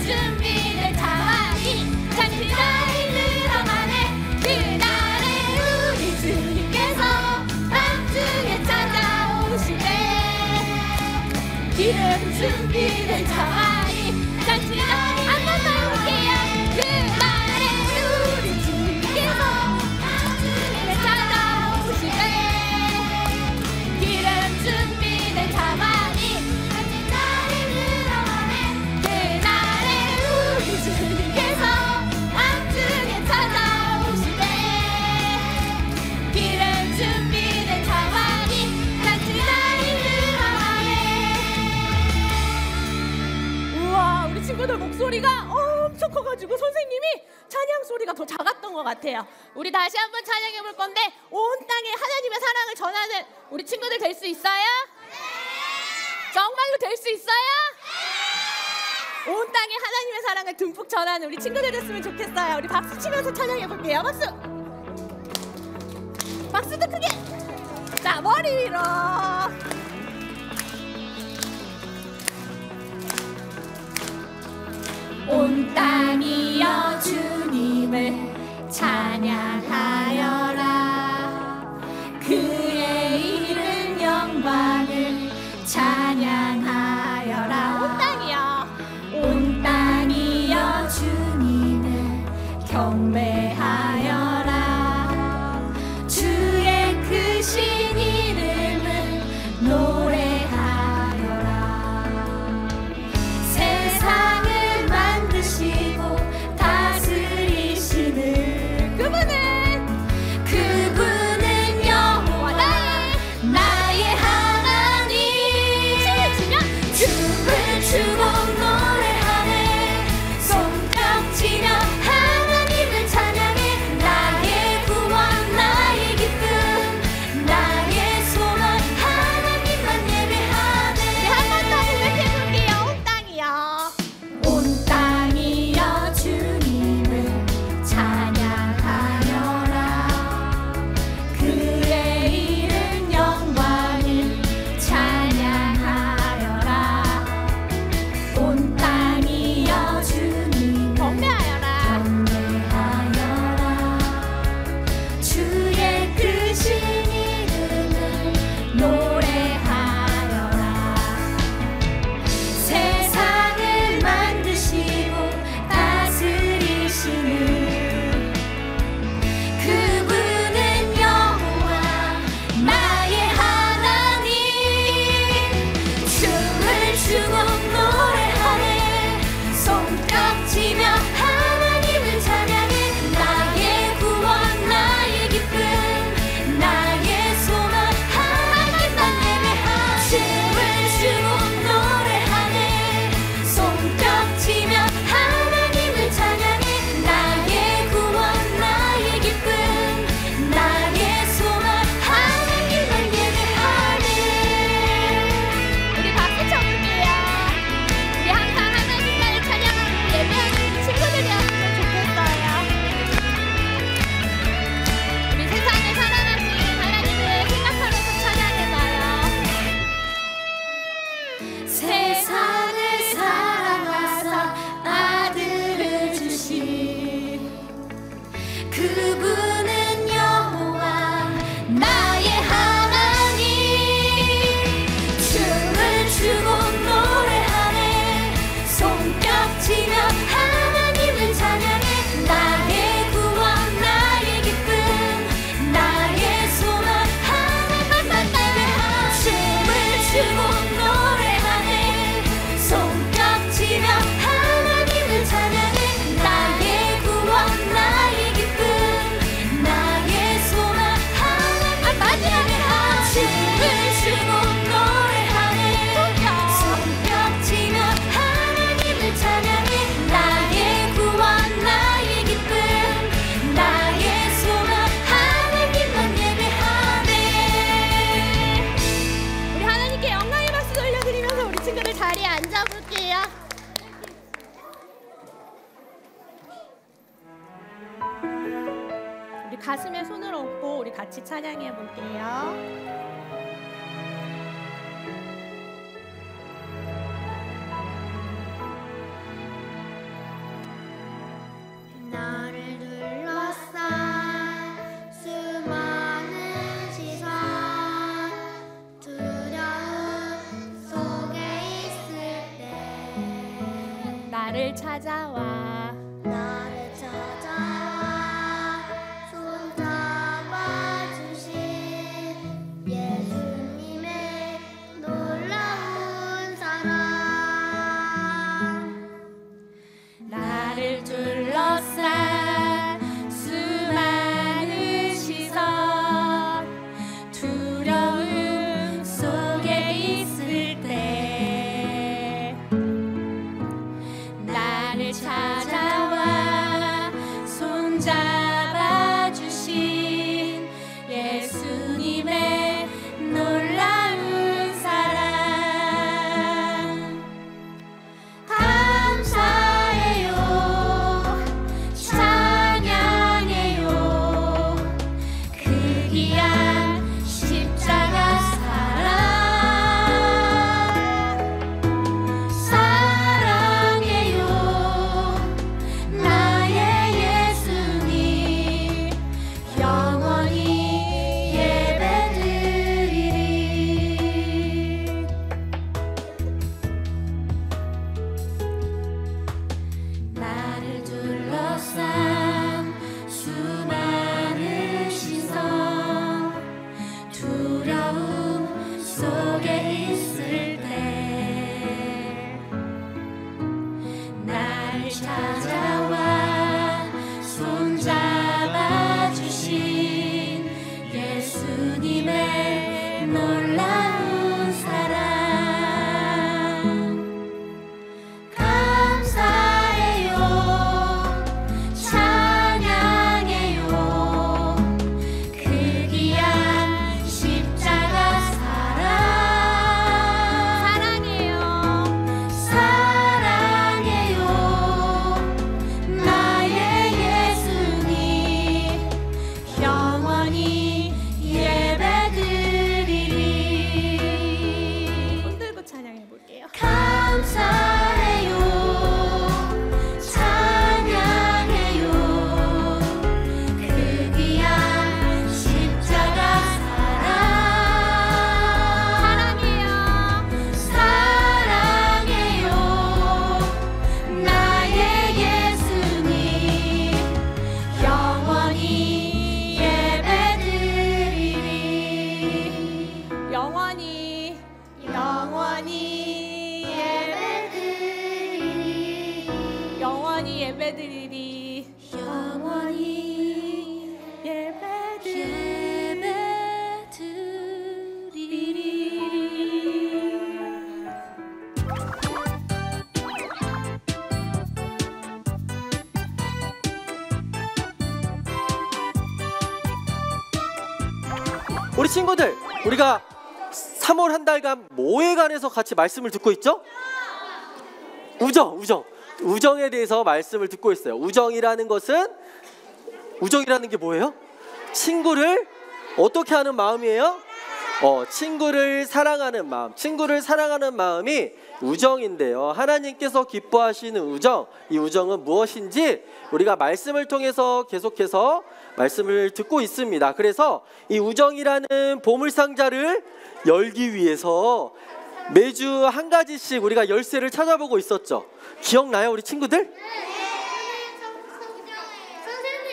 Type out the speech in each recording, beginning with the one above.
준비된 자만이 잔치자리 들어가네. 그날에 우리 주님께서 밤중에 찾아오시네. 기름 준비된 자만이 잔치자리 한 번 더 해볼게요. 그날에 우리 주님께서 밤중에 찾아오시네. 기름 준비된 자만이 잔치자리 들어가네. 그날에 우리 주님께서 밤중에 찾아오시네. 기름 준비된 자만이 잔치자리 들어가네. 우와, 우리 친구들 목소리가 엄청 커가지고 선생님이 찬양 소리가 더 작았던 것 같아요. 우리 다시 한번 찬양해 볼 건데, 온 땅에 하나님의 사랑을 전하는 우리 친구들 될 수 있어요? 정말로 될 수 있어요? 온 땅에 하나님의 사랑을 듬뿍 전하는 우리 친구들 됐으면 좋겠어요. 우리 박수 치면서 찬양해 볼게요. 박수! 박수도 크게! 자, 머리 위로! 온 땅이여 주님을 찬양하여라. 그의 이름 영광을 찬양하여라. 온 땅이여, 온 땅이여 주님을 경배하여라. 주의 크신 이름을 노래하여라. 세상을 만드시고 다스리시는 그분은 여호와 나의 하나님. 춤을 추고 노래하네. 손뼉치며 하나님을 찬양해. 나의 구원 나의 기쁨 나의 소망 하나님만 예배하네. 한 번 더 고백해볼게요. 온 땅이여, 온 땅이여 주님을 찬양하여라. 그의 이름 영광을 찬양하여라. 온 땅이여 주님 경배하여라. 주의 크신 이름을 노래하여라. 세상을 만드시고 다스리시는 그분은 여호와 나의 하나님. 춤을 추고 노래하네. 손뼉치며 하나님을 찬양해. 나의 구원 나의 기쁨 나의 소망 하나님만 예배하네. 춤을 추고 노래하네. 손뼉치며 하나님을 찬양해. 나의 구원 나의 기쁨 나의 소망 하나님만 예배하네. 우리 박수 쳐볼게요. 우리 항상 하나님만을 찬양하고 예배하는 우리 친구들이었으면 좋겠어요. 우리 세상을 사랑하신 하나님을 생각하면서 찬양해봐요. 세상을 사랑하사 아들을 주신 그분은 여호와 나의 하나님. 춤을 추고 노래하네. 손뼉치며 하나님을 찬양해. 나의 구원 나의 기쁨 나의 소망 하나님만 예배하네. 춤을 추고 노래하네. 손뼉치며 하나님을 찬양해. 나의 구원 나의 기쁨 나의 소망 하나님만 예배하네. 춤을 추고 노래하네. 손뼉치며 하나님을 찬양해. 나의 구원 나의 기쁨 나의 소망 하나님만 예배하네. 우리 하나님께 영광의 박수 돌려드리면서 우리 친구들 자리에 앉아볼게요. 우리 가슴에 손을 얹고 우리 같이 찬양해 볼게요. 나를 찾아와 손잡아 주신 예수님의 놀라운 사랑 나를 둘러싼 수많은 시선 두려움 속에 있을 때 나를 찾아와 손잡아 주신 예수님의 놀라운 사랑 감사해요 찬양해요 그 귀한 십자가 사랑해요 나의 예수님 영원히 예배드리리 나를 둘러싼 수많은 시선 두려움 속에 있을 때 나를 찾아와 손잡아 주신 예수님의 놀라운 사랑 감사해요 찬양해요 그 귀한 십자가 사랑해요 나의 예수님 영원히 예배드리리 손들고 찬양해 볼게요 감사해요 찬양해요 그 귀한 십자가 사랑해요 나의 예수님 영원히 예배드리리 영원히 예배드리리 우리 친구들, 우리가 3월 한 달간 뭐에 관해서 같이 말씀을 듣고 있죠? 우정에 대해서 말씀을 듣고 있어요. 우정이라는 게 뭐예요? 친구를 어떻게 하는 마음이에요? 친구를 사랑하는 마음이 우정인데요. 하나님께서 기뻐하시는 우정, 이 우정은 무엇인지 우리가 말씀을 통해서 계속해서 말씀을 듣고 있습니다. 그래서 이 우정이라는 보물상자를 열기 위해서 매주 한 가지씩 우리가 열쇠를 찾아보고 있었죠. 기억나요, 우리 친구들?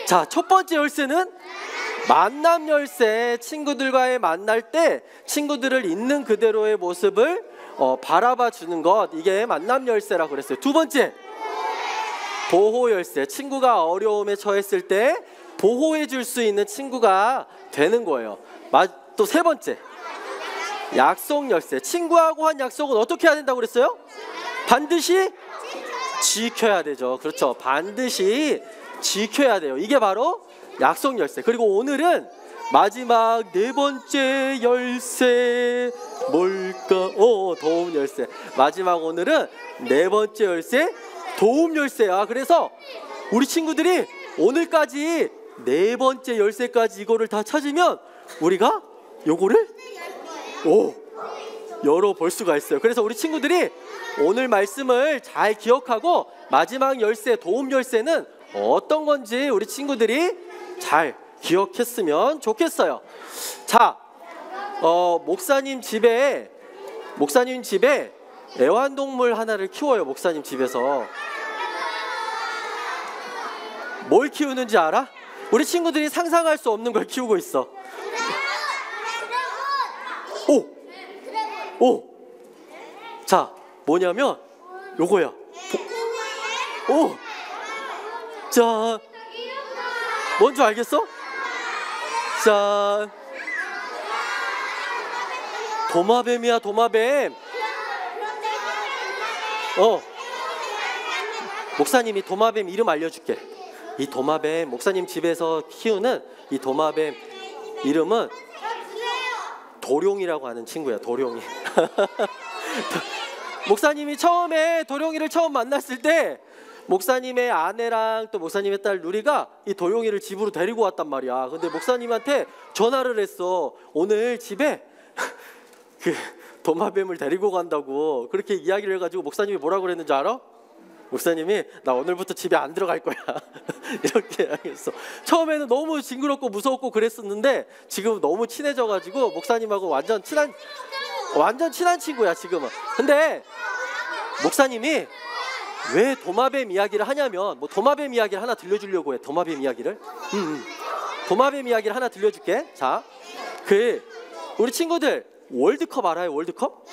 자, 첫 번째 열쇠는 만남 열쇠. 친구들과의 만날 때 친구들을 있는 그대로의 모습을 바라봐 주는 것, 이게 만남 열쇠라고 그랬어요. 두 번째, 보호 열쇠. 친구가 어려움에 처했을 때 보호해 줄 수 있는 친구가 되는 거예요. 또 세 번째, 약속 열쇠. 친구하고 한 약속은 어떻게 해야 된다고 그랬어요? 반드시 지켜야 되죠. 그렇죠. 반드시 지켜야 돼요. 이게 바로 약속 열쇠. 그리고 오늘은 마지막 네 번째 열쇠 뭘까? 도움 열쇠. 마지막 오늘은 네 번째 열쇠, 도움 열쇠야. 그래서 우리 친구들이 오늘까지 네 번째 열쇠까지 이거를 다 찾으면 우리가 요거를 열어볼 수가 있어요. 그래서 우리 친구들이 오늘 말씀을 잘 기억하고 마지막 열쇠, 도움 열쇠는 어떤 건지 우리 친구들이 잘 기억했으면 좋겠어요. 자, 목사님 집에 애완동물 하나를 키워요. 목사님 집에서. 뭘 키우는지 알아? 우리 친구들이 상상할 수 없는 걸 키우고 있어. 오! 자, 뭐냐면 요거야. 오! 자, 뭔 줄 알겠어? 자, 도마뱀이야, 도마뱀. 목사님이 도마뱀 이름 알려줄게. 이 도마뱀, 목사님 집에서 키우는 이 도마뱀 이름은 도룡이라고 하는 친구야. 도룡이. 목사님이 처음에 도룡이를 처음 만났을 때 목사님의 아내랑 또 목사님의 딸 누리가 이 도룡이를 집으로 데리고 왔단 말이야. 근데 목사님한테 전화를 했어. 오늘 집에 그 도마뱀을 데리고 간다고 그렇게 이야기를 해가지고 목사님이 뭐라고 그랬는지 알아? 목사님이 나 오늘부터 집에 안 들어갈 거야. 이렇게 했어. 처음에는 너무 징그럽고 무서웠고 그랬었는데 지금 너무 친해져가지고 목사님하고 완전 친한 친구야 지금은. 근데 목사님이 왜 도마뱀 이야기를 하냐면 뭐 도마뱀 이야기를 하나 들려주려고 해. 도마뱀 이야기를. 도마뱀 이야기를 하나 들려줄게. 자, 우리 친구들 월드컵 알아요? 월드컵?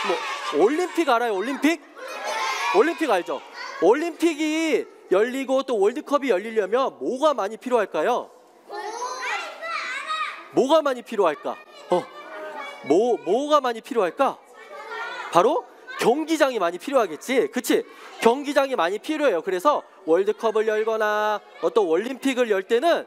뭐 올림픽 알아요? 올림픽? 올림픽 알죠? 올림픽이 열리고 또 월드컵이 열리려면 뭐가 많이 필요할까요? 뭐가 많이 필요할까? 뭐가 많이 필요할까? 바로 경기장이 많이 필요하겠지. 그치? 경기장이 많이 필요해요. 그래서 월드컵을 열거나 어떤 올림픽을 열 때는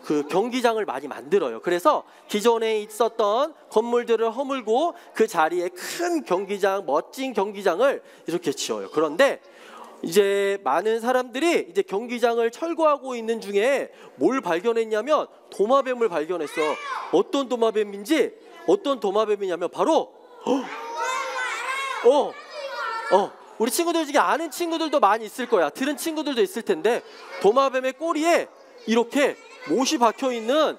그 경기장을 많이 만들어요. 그래서 기존에 있었던 건물들을 허물고 그 자리에 큰 경기장, 멋진 경기장을 이렇게 지어요. 그런데 이제 많은 사람들이 이제 경기장을 철거하고 있는 중에 뭘 발견했냐면 도마뱀을 발견했어. 어떤 도마뱀이냐면 바로 우리 친구들 중에 아는 친구들도 많이 있을 거야. 들은 친구들도 있을 텐데 도마뱀의 꼬리에 이렇게 못이 박혀있는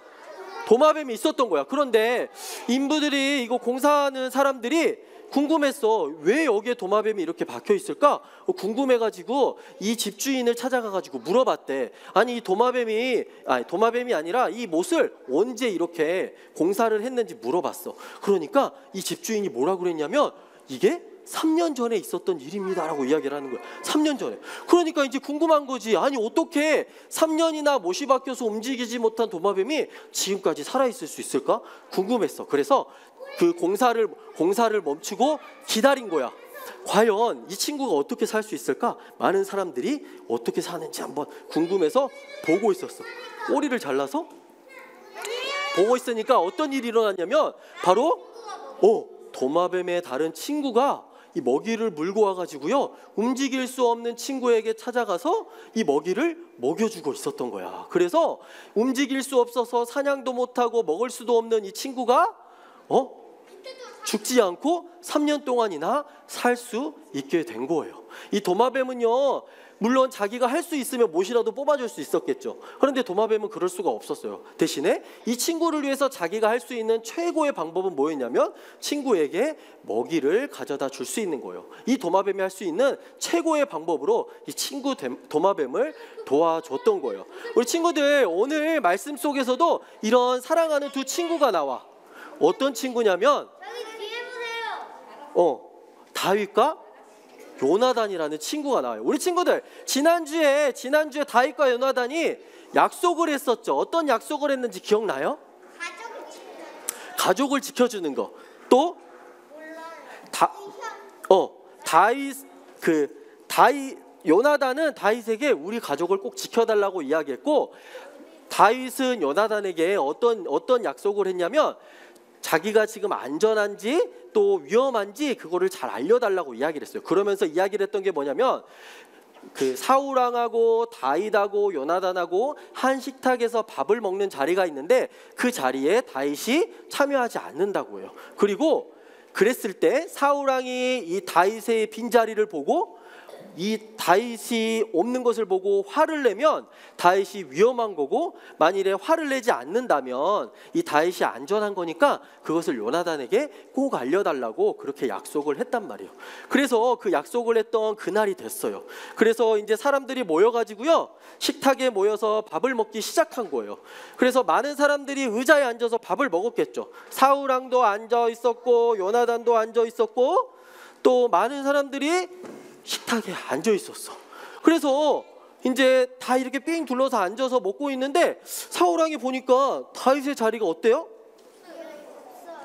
도마뱀이 있었던 거야. 그런데 인부들이 이거 공사하는 사람들이 궁금했어. 왜 여기에 도마뱀이 이렇게 박혀있을까? 궁금해가지고 이 집주인을 찾아가가지고 물어봤대. 아니 이 도마뱀이 아니라 이 못을 언제 이렇게 공사를 했는지 물어봤어. 그러니까 이 집주인이 뭐라고 그랬냐면 이게 3년 전에 있었던 일입니다 라고 이야기를 하는 거야. 3년 전에. 그러니까 이제 궁금한 거지. 아니 어떻게 3년이나 못이 박혀서 움직이지 못한 도마뱀이 지금까지 살아있을 수 있을까? 궁금했어. 그래서 그 공사를 멈추고 기다린 거야. 과연 이 친구가 어떻게 살 수 있을까? 많은 사람들이 어떻게 사는지 한번 궁금해서 보고 있었어. 꼬리를 잘라서 보고 있으니까 어떤 일이 일어났냐면 바로 도마뱀의 다른 친구가 이 먹이를 물고 와가지고요 움직일 수 없는 친구에게 찾아가서 이 먹이를 먹여주고 있었던 거야. 그래서 움직일 수 없어서 사냥도 못하고 먹을 수도 없는 이 친구가 죽지 않고 3년 동안이나 살 수 있게 된 거예요. 이 도마뱀은요 물론 자기가 할 수 있으면 못이라도 뽑아줄 수 있었겠죠. 그런데 도마뱀은 그럴 수가 없었어요. 대신에 이 친구를 위해서 자기가 할 수 있는 최고의 방법은 뭐였냐면 친구에게 먹이를 가져다 줄 수 있는 거예요. 이 도마뱀이 할 수 있는 최고의 방법으로 이 친구 도마뱀을 도와줬던 거예요. 우리 친구들 오늘 말씀 속에서도 이런 사랑하는 두 친구가 나와. 어떤 친구냐면 다윗과 요나단이라는 친구가 나와요. 우리 친구들 지난주에 다윗과 요나단이 약속을 했었죠. 어떤 약속을 했는지 기억나요? 가족을 지켜주는 거. 또 요나단은 다윗에게 우리 가족을 꼭 지켜달라고 이야기했고 다윗은 요나단에게 어떤 약속을 했냐면 자기가 지금 안전한지 또 위험한지 그거를 잘 알려달라고 이야기를 했어요. 그러면서 이야기를 했던 게 뭐냐면 그 사울왕하고 다윗하고 요나단하고 한 식탁에서 밥을 먹는 자리가 있는데 그 자리에 다윗이 참여하지 않는다고 해요. 그리고 그랬을 때 사울왕이 이 다윗의 빈자리를 보고 이 다윗이 없는 것을 보고 화를 내면 다윗이 위험한 거고, 만일에 화를 내지 않는다면 이 다윗이 안전한 거니까 그것을 요나단에게 꼭 알려달라고 그렇게 약속을 했단 말이에요. 그래서 그 약속을 했던 그날이 됐어요. 그래서 이제 사람들이 모여가지고요, 식탁에 모여서 밥을 먹기 시작한 거예요. 그래서 많은 사람들이 의자에 앉아서 밥을 먹었겠죠. 사울 왕도 앉아 있었고 요나단도 앉아 있었고 또 많은 사람들이 식탁에 앉아 있었어. 그래서 이제 다 이렇게 삥 둘러서 앉아서 먹고 있는데 사울 왕이 보니까 다윗의 자리가 어때요?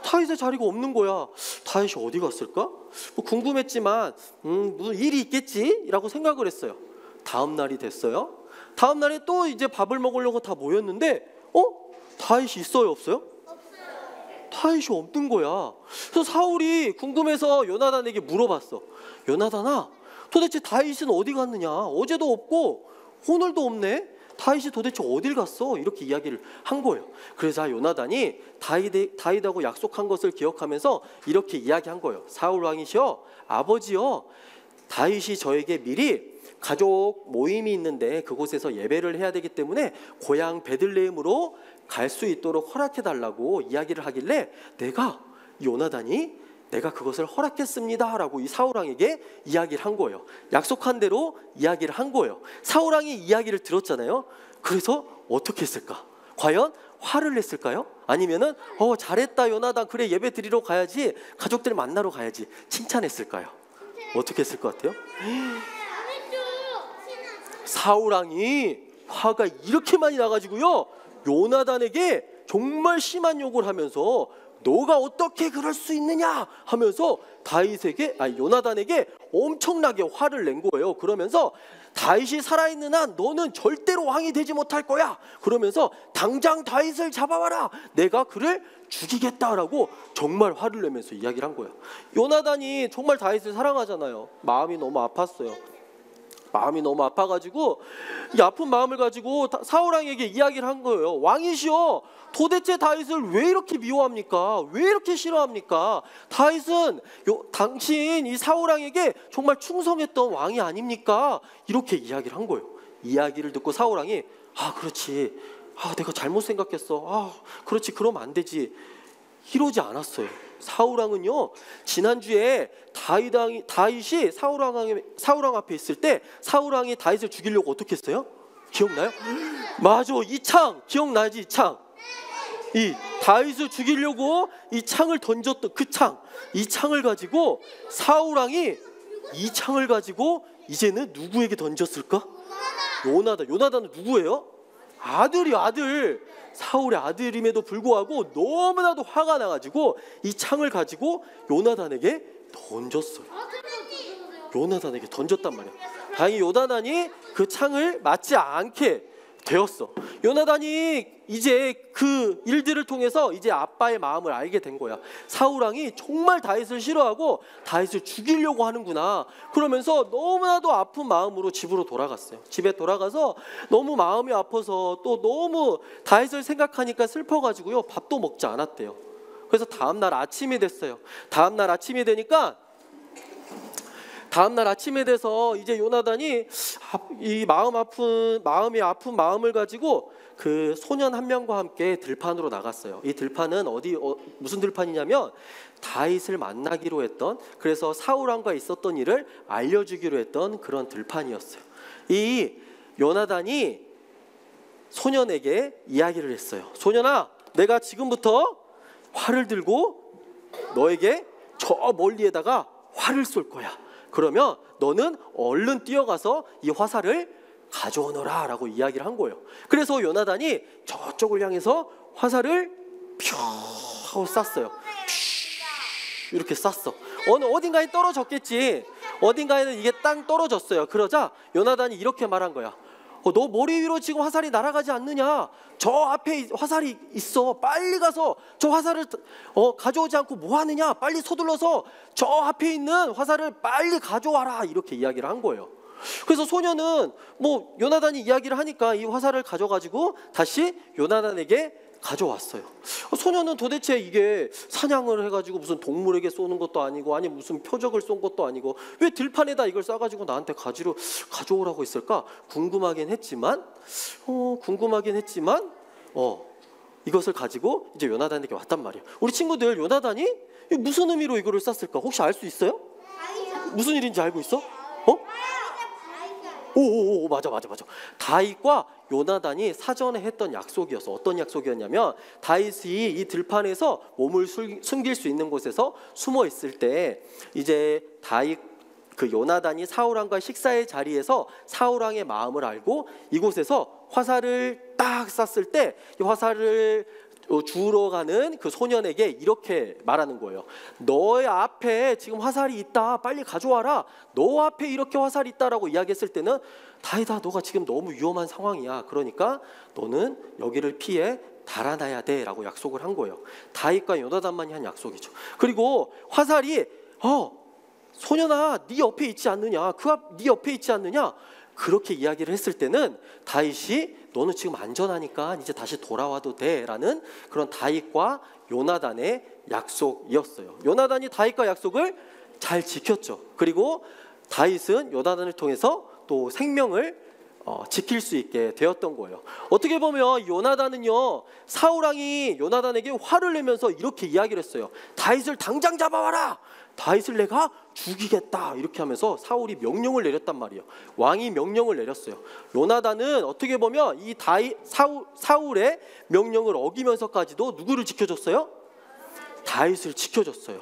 다윗의 자리가 없는 거야. 다윗이 어디 갔을까? 뭐 궁금했지만 무슨 일이 있겠지라고 생각을 했어요. 다음 날이 됐어요. 다음 날에 또 이제 밥을 먹으려고 다 모였는데 다윗이 있어요, 없어요? 다윗이 없는 거야. 그래서 사울이 궁금해서 요나단에게 물어봤어. 요나단아, 도대체 다윗은 어디 갔느냐? 어제도 없고 오늘도 없네. 다윗이 도대체 어딜 갔어? 이렇게 이야기를 한 거예요. 그래서 요나단이 다윗하고 약속한 것을 기억하면서 이렇게 이야기한 거예요. 사울 왕이시여, 아버지여, 다윗이 저에게 미리 가족 모임이 있는데 그곳에서 예배를 해야 되기 때문에 고향 베들레헴으로 갈 수 있도록 허락해 달라고 이야기를 하길래 요나단이 내가 그것을 허락했습니다 라고 이 사울왕에게 이야기를 한 거예요. 약속한 대로 이야기를 한 거예요. 사울왕이 이야기를 들었잖아요. 그래서 어떻게 했을까? 과연 화를 냈을까요? 아니면은 잘했다 요나단, 그래 예배 드리러 가야지, 가족들 만나러 가야지, 칭찬했을까요? 어떻게 했을 것 같아요? 사울왕이 화가 이렇게 많이 나가지고요, 요나단에게 정말 심한 욕을 하면서 너가 어떻게 그럴 수 있느냐 하면서 요나단에게 엄청나게 화를 낸 거예요. 그러면서 다윗이 살아있는 한 너는 절대로 왕이 되지 못할 거야. 그러면서 당장 다윗을 잡아와라. 내가 그를 죽이겠다라고 정말 화를 내면서 이야기를 한 거예요. 요나단이 정말 다윗을 사랑하잖아요. 마음이 너무 아팠어요. 마음이 너무 아파가지고 이 아픈 마음을 가지고 사울왕에게 이야기를 한 거예요. 왕이시여, 도대체 다윗을 왜 이렇게 미워합니까? 왜 이렇게 싫어합니까? 다윗은 당신 이 사울왕에게 정말 충성했던 왕이 아닙니까? 이렇게 이야기를 한 거예요. 이야기를 듣고 사울왕이 그렇지, 내가 잘못 생각했어, 그렇지, 그러면 안 되지, 이러지 않았어요. 사울왕은요, 지난주에 다윗이 사울왕 앞에 있을 때 사울왕이 다윗을 죽이려고 어떻게 했어요? 기억나요? 맞아, 이 창 기억나지? 이 다윗을 죽이려고 이 창을 던졌던 이 창을 가지고 사울왕이 이 창을 가지고 이제는 누구에게 던졌을까? 요나단은 누구예요? 아들. 사울의 아들임에도 불구하고 너무나도 화가 나가지고 이 창을 가지고 요나단에게 던졌어요. 요나단에게 던졌단 말이에요. 다행히 요나단이 그 창을 맞지 않게 되었어. 요나단이 이제 그 일들을 통해서 이제 아빠의 마음을 알게 된 거야. 사울왕이 정말 다윗을 싫어하고 다윗을 죽이려고 하는구나. 그러면서 너무나도 아픈 마음으로 집으로 돌아갔어요. 집에 돌아가서 너무 마음이 아파서 또 너무 다윗을 생각하니까 슬퍼가지고요, 밥도 먹지 않았대요. 그래서 다음날 아침이 됐어요. 다음날 아침이 돼서 이제 요나단이 이 마음이 아픈 마음을 가지고 그 소년 한 명과 함께 들판으로 나갔어요. 이 들판은 무슨 들판이냐면 다윗을 만나기로 했던, 그래서 사울왕과 있었던 일을 알려주기로 했던 그런 들판이었어요. 이 요나단이 소년에게 이야기를 했어요. 소년아, 내가 지금부터 활을 들고 너에게 저 멀리에다가 활을 쏠 거야. 그러면 너는 얼른 뛰어가서 이 화살을 가져오너라 라고 이야기를 한 거예요. 그래서 요나단이 저쪽을 향해서 화살을 퓨 하고 쐈어요. 이렇게 쐈어. 어딘가에 떨어졌겠지. 어딘가에는 이게 땅 떨어졌어요. 그러자 요나단이 이렇게 말한 거야. 너 머리 위로 지금 화살이 날아가지 않느냐? 저 앞에 화살이 있어. 빨리 가서 저 화살을 가져오지 않고 뭐 하느냐? 빨리 서둘러서 저 앞에 있는 화살을 빨리 가져와라. 이렇게 이야기를 한 거예요. 그래서 소년은 요나단이 이야기를 하니까 이 화살을 가져가지고 다시 요나단에게 가져왔어요. 소년은 도대체 이게 사냥을 해가지고 무슨 동물에게 쏘는 것도 아니고 아니 무슨 표적을 쏜 것도 아니고 왜 들판에다 이걸 싸가지고 나한테 가져오라고 했을까 궁금하긴 했지만 이것을 가지고 이제 요나단에게 왔단 말이에요. 우리 친구들 요나단이 무슨 의미로 이거를 쐈을까 혹시 알 수 있어요? 무슨 일인지 알고 있어? 오 맞아. 다윗과 요나단이 사전에 했던 약속이었어. 어떤 약속이었냐면 다윗이 이 들판에서 몸을 숨길 수 있는 곳에서 숨어 있을 때 이제 다윗 그 요나단이 사울왕과 식사의 자리에서 사울왕의 마음을 알고 이곳에서 화살을 딱 쐈을 때 이 화살을 주우러 가는 그 소년에게 이렇게 말하는 거예요. 너의 앞에 지금 화살이 있다. 빨리 가져와라. 너 앞에 이렇게 화살이 있다라고 이야기했을 때는 다윗아 너가 지금 너무 위험한 상황이야. 그러니까 너는 여기를 피해 달아나야 돼 라고 약속을 한 거예요. 다윗과 요나단만이 한 약속이죠. 그리고 화살이 소년아 네 옆에 있지 않느냐. 네 옆에 있지 않느냐. 그렇게 이야기를 했을 때는 다윗이 너는 지금 안전하니까 이제 다시 돌아와도 돼 라는 그런 다윗과 요나단의 약속이었어요. 요나단이 다윗과 약속을 잘 지켰죠. 그리고 다윗은 요나단을 통해서 또 생명을 지킬 수 있게 되었던 거예요. 어떻게 보면 요나단은요 사울왕이 요나단에게 화를 내면서 이렇게 이야기를 했어요. 다윗을 당장 잡아와라. 다윗을 내가 죽이겠다 이렇게 하면서 사울이 명령을 내렸단 말이에요. 왕이 명령을 내렸어요. 요나단은 어떻게 보면 이 사울의 명령을 어기면서까지도 누구를 지켜줬어요? 다윗을 지켜줬어요.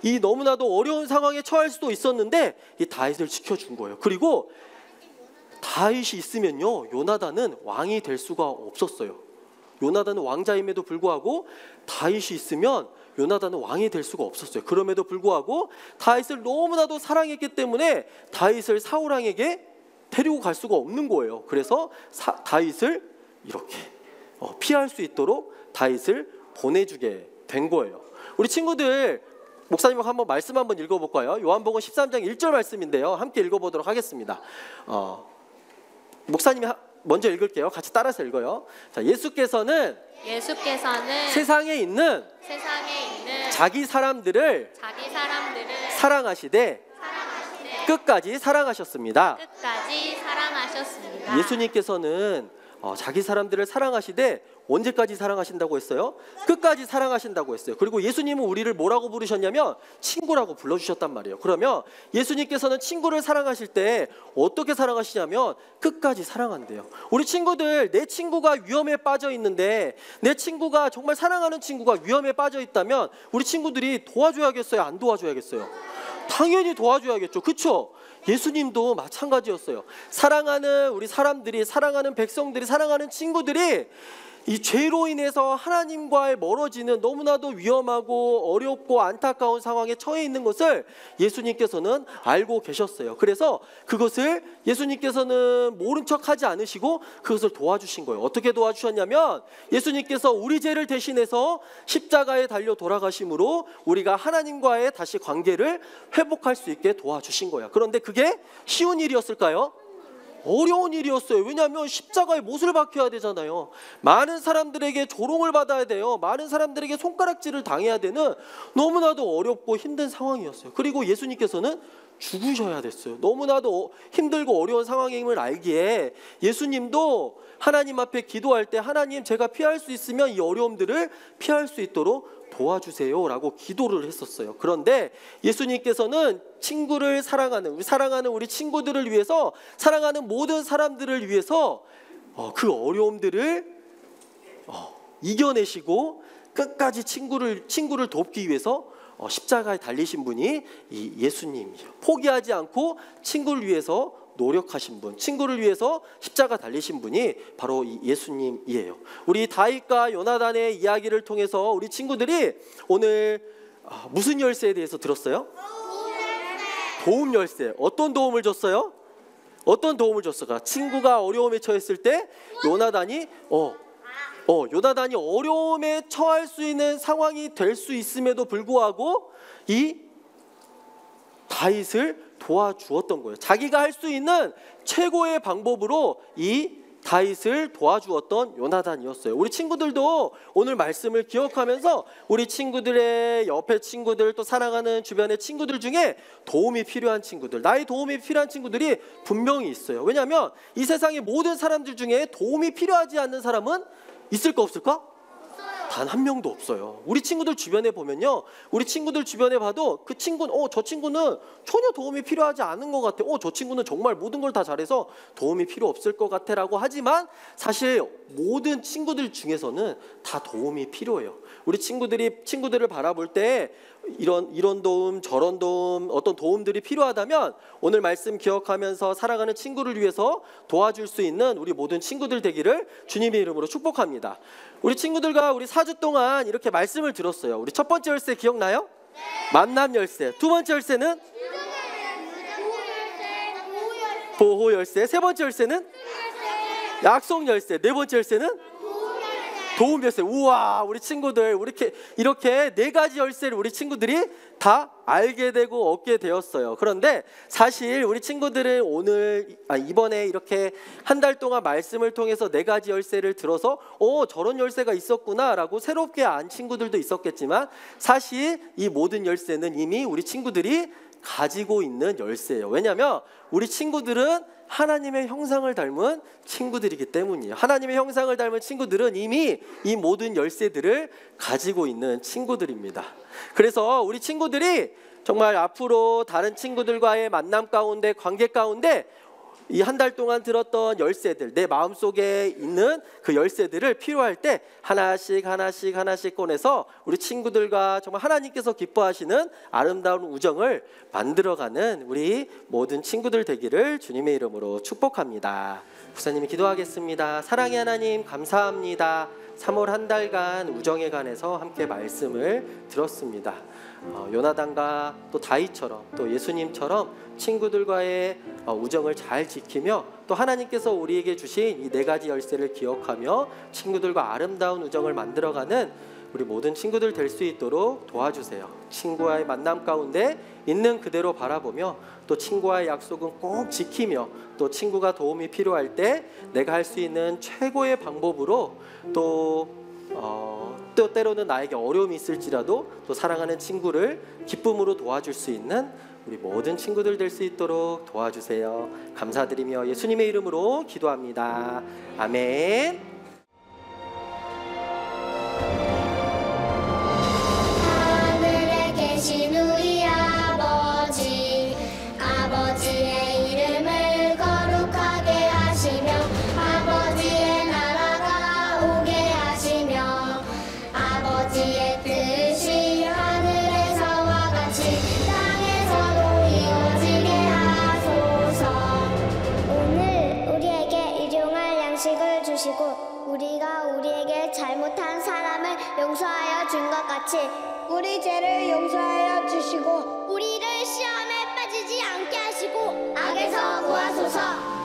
이 너무나도 어려운 상황에 처할 수도 있었는데 이 다윗을 지켜준 거예요. 그리고 다윗이 있으면요 요나단은 왕이 될 수가 없었어요. 요나단은 왕자임에도 불구하고 다윗이 있으면 요나단은 왕이 될 수가 없었어요. 그럼에도 불구하고 다윗을 너무나도 사랑했기 때문에 다윗을 사울왕에게 데리고 갈 수가 없는 거예요. 그래서 다윗을 이렇게 피할 수 있도록 다윗을 보내주게 된 거예요. 우리 친구들 목사님하고 한번 말씀 한번 읽어볼까요? 요한복음 13장 1절 말씀인데요. 함께 읽어보도록 하겠습니다. 목사님이 먼저 읽을게요. 같이 따라서 읽어요. 자, 예수께서는 세상에 있는 자기 사람들을 사랑하시되 끝까지 사랑하셨습니다. 예수님께서는 자기 사람들을 사랑하시되 언제까지 사랑하신다고 했어요? 끝까지 사랑하신다고 했어요. 그리고 예수님은 우리를 뭐라고 부르셨냐면 친구라고 불러주셨단 말이에요. 그러면 예수님께서는 친구를 사랑하실 때 어떻게 사랑하시냐면 끝까지 사랑한대요. 우리 친구들 내 친구가 위험에 빠져 있는데 내 친구가 정말 사랑하는 친구가 위험에 빠져 있다면 우리 친구들이 도와줘야겠어요? 안 도와줘야겠어요? 당연히 도와줘야겠죠. 그렇죠? 예수님도 마찬가지였어요. 사랑하는 우리 사람들이 사랑하는 백성들이 사랑하는 친구들이 이 죄로 인해서 하나님과의 멀어지는 너무나도 위험하고 어렵고 안타까운 상황에 처해 있는 것을 예수님께서는 알고 계셨어요. 그래서 그것을 예수님께서는 모른 척하지 않으시고 그것을 도와주신 거예요. 어떻게 도와주셨냐면 예수님께서 우리 죄를 대신해서 십자가에 달려 돌아가심으로 우리가 하나님과의 다시 관계를 회복할 수 있게 도와주신 거예요. 그런데 그게 쉬운 일이었을까요? 어려운 일이었어요. 왜냐하면 십자가에 못을 박혀야 되잖아요. 많은 사람들에게 조롱을 받아야 돼요. 많은 사람들에게 손가락질을 당해야 되는 너무나도 어렵고 힘든 상황이었어요. 그리고 예수님께서는 죽으셔야 됐어요. 너무나도 힘들고 어려운 상황임을 알기에 예수님도 하나님 앞에 기도할 때 하나님 제가 피할 수 있으면 이 어려움들을 피할 수 있도록 도와주세요 라고 기도를 했었어요. 그런데 예수님께서는 친구를 사랑하는 우리 친구들을 위해서 사랑하는 모든 사람들을 위해서 그 어려움들을 이겨내시고 끝까지 친구를 돕기 위해서 십자가에 달리신 분이 이 예수님이에요. 포기하지 않고 친구를 위해서 노력하신 분, 친구를 위해서 십자가 달리신 분이 바로 이 예수님이에요. 우리 다윗과 요나단의 이야기를 통해서 우리 친구들이 오늘 무슨 열쇠에 대해서 들었어요? 도움 열쇠. 어떤 도움을 줬어요? 어떤 도움을 줬을까? 친구가 어려움에 처했을 때 요나단이 어려움에 처할 수 있는 상황이 될 수 있음에도 불구하고 이 다윗을 도와주었던 거예요. 자기가 할 수 있는 최고의 방법으로 이 다윗을 도와주었던 요나단이었어요. 우리 친구들도 오늘 말씀을 기억하면서 우리 친구들의 옆에 친구들, 또 사랑하는 주변의 친구들 중에 도움이 필요한 친구들, 나의 도움이 필요한 친구들이 분명히 있어요. 왜냐하면 이 세상의 모든 사람들 중에 도움이 필요하지 않는 사람은 있을까 없을까? 단 한 명도 없어요. 우리 친구들 주변에 보면요, 우리 친구들 주변에 봐도 그 친구는 저 친구는 전혀 도움이 필요하지 않은 것 같아. 저 친구는 정말 모든 걸 다 잘해서 도움이 필요 없을 것 같아 라고 하지만 사실 모든 친구들 중에서는 다 도움이 필요해요. 우리 친구들을 바라볼 때 이런 도움 저런 도움, 어떤 도움들이 필요하다면 오늘 말씀 기억하면서 살아가는 친구를 위해서 도와줄 수 있는 우리 모든 친구들 되기를 주님의 이름으로 축복합니다. 우리 친구들과 우리 4주 동안 이렇게 말씀을 들었어요. 우리 첫 번째 열쇠 기억나요? 네. 만남 열쇠. 두 번째 열쇠는 보호 열쇠. 세 번째 열쇠는 약속 열쇠. 네 번째 열쇠는 도움 열쇠. 우와, 우리 친구들 이렇게 네 가지 열쇠를 우리 친구들이 다 알게 되고 얻게 되었어요. 그런데 사실 우리 친구들은 이번에 이렇게 한 달 동안 말씀을 통해서 네 가지 열쇠를 들어서 저런 열쇠가 있었구나라고 새롭게 안 친구들도 있었겠지만 사실 이 모든 열쇠는 이미 우리 친구들이 가지고 있는 열쇠예요. 왜냐하면 우리 친구들은 하나님의 형상을 닮은 친구들이기 때문이에요. 하나님의 형상을 닮은 친구들은 이미 이 모든 열쇠들을 가지고 있는 친구들입니다. 그래서 우리 친구들이 정말 앞으로 다른 친구들과의 만남 가운데, 관계 가운데 이 한 달 동안 들었던 열쇠들, 내 마음속에 있는 그 열쇠들을 필요할 때 하나씩 꺼내서 우리 친구들과 정말 하나님께서 기뻐하시는 아름다운 우정을 만들어가는 우리 모든 친구들 되기를 주님의 이름으로 축복합니다. 부사님이 기도하겠습니다. 사랑의 하나님, 감사합니다. 3월 한 달간 우정에 관해서 함께 말씀을 들었습니다. 요나단과 또 다윗처럼 또 예수님처럼 친구들과의 우정을 잘 지키며 또 하나님께서 우리에게 주신 이 네 가지 열쇠를 기억하며 친구들과 아름다운 우정을 만들어가는 우리 모든 친구들 될 수 있도록 도와주세요. 친구와의 만남 가운데 있는 그대로 바라보며 또 친구와의 약속은 꼭 지키며 또 친구가 도움이 필요할 때 내가 할 수 있는 최고의 방법으로 또 때로는 나에게 어려움이 있을지라도 또 사랑하는 친구를 기쁨으로 도와줄 수 있는 우리 모든 친구들 될 수 있도록 도와주세요. 감사드리며 예수님의 이름으로 기도합니다. 아멘. 하늘에 계신 우리 아버지, 아버지의 이름을 거룩하게 하시며 아버지의 나라가 오게 하시며 아버지의 뜻이 하늘에서와 같이 땅에서도 이루어지게 하소서. 오늘 우리에게 일용할 양식을 주시고 우리가 우리에게 잘못한 사람을 용서하여 준 것 같이 우리 죄를 용서하여 주시고 우리를 시험에 빠지지 않게 하시고 악에서 구하소서.